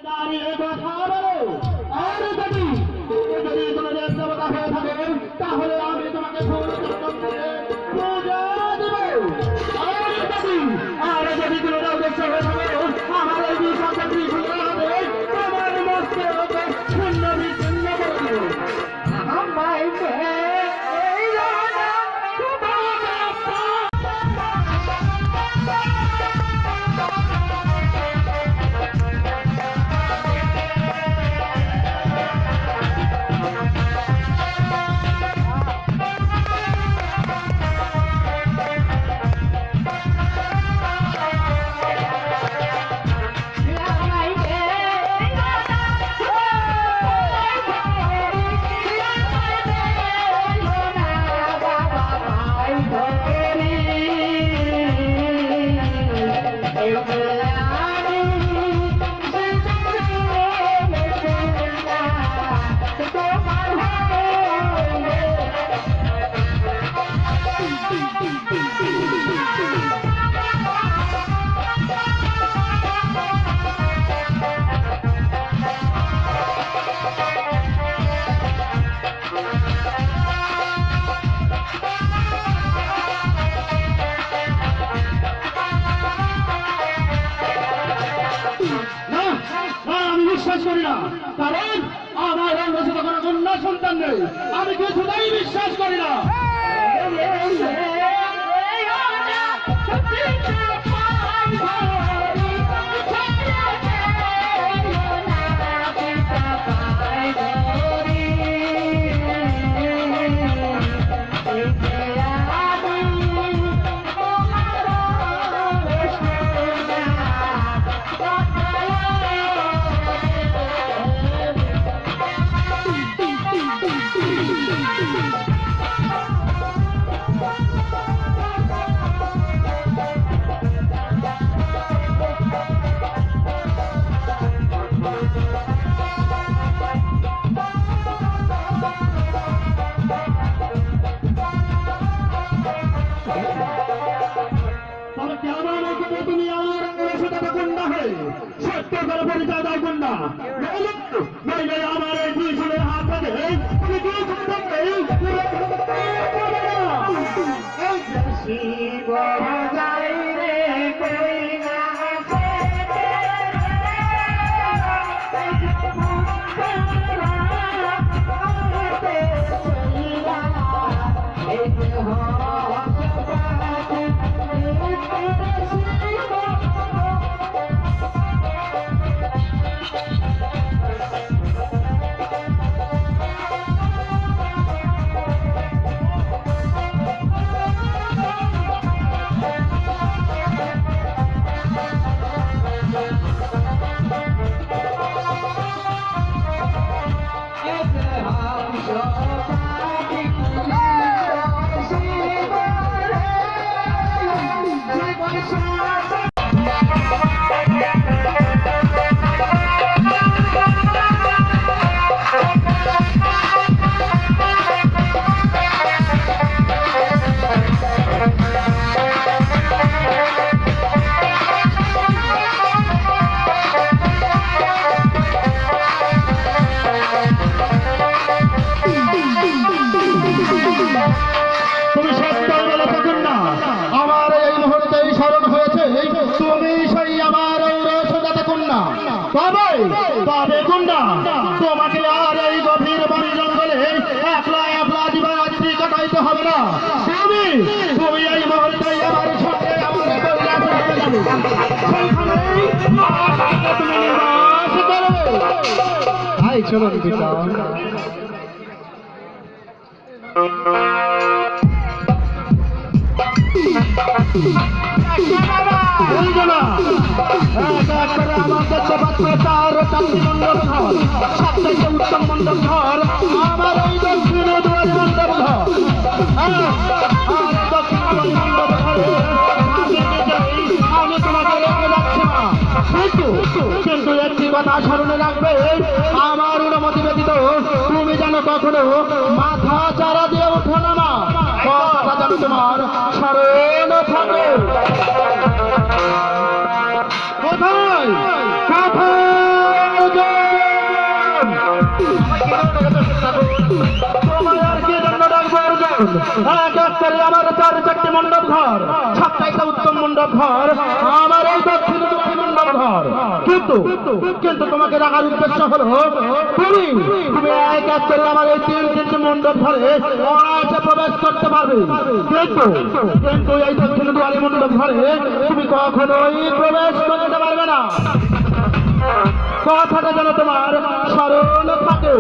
দাঁড়িয়ে কথা বলো। আর যদি তোমাদের দেবতা হয়ে থাকে তাহলে আমি তোমাকে ফুল চন্দন দিয়ে পূজা দেব। আর যদি তোমাদের উদ্দেশ্য হয়ে থাকে আমার এই বিশ্বাসের ত্রিশূলের হাতে তোমার মস্তক ছিন্ন বিচ্ছিন্ন করে দেব। বিশ্বাস করি না, কারণ আমার রঙ্গসে কোনো কন্যা সন্তান নেই। আমি কিছুতেই বিশ্বাস করি না। তুমি আমার সাথে কন্যা হয়ে সত্য করে পরিচয় দাও কন্যা, নইলে আমার এই ত্রিশূলের হাত থেকে তুমি শিব তবে গুন্ডা তোমাকে আর এই গভীর বন জঙ্গলে একলা একলা দিবারাত্রি কাটাইতে হবে না। তুমি তুমি এই মুহূর্তে আমার সঙ্গে চলো পিতা। উত্তম মন্ডল ঘর আমার এই দক্ষিণ দুয়ার মন্ডল ঘর, আমি তোমাকে রেখে যাচ্ছি না, কিন্তু একটি কথা স্মরণে রাখবে, আমার অনুমতি ব্যতীত তুমি যেন কখনো মাথা চারা দিয়ে ওঠো না, কথাটা যেন তোমার স্মরণ থাকে। কোথায় কোথায় তোমায় আর কি জন্য ডাকবো অর্জুন? এক এক করে আমার 4-4টি মণ্ডপ ঘর, 27টা উত্তম মণ্ডপ ঘর, আমার এই দক্ষিণ দুটি মণ্ডপ ঘর। কিন্তু কিন্তু তোমাকে রাখার উদ্দেশ্য হলো তুমি তুমি এক এক করে আমার এই 3-3টি মণ্ডপ ঘরে অনায়াসে প্রবেশ করতে পারবে। কিন্তু কিন্তু এই দক্ষিণ দুয়ারি মণ্ডপ ঘরে তুমি কখনোই প্রবেশ করতে পারবে না। কথাটা যেন তোমার স্মরণ থাকে।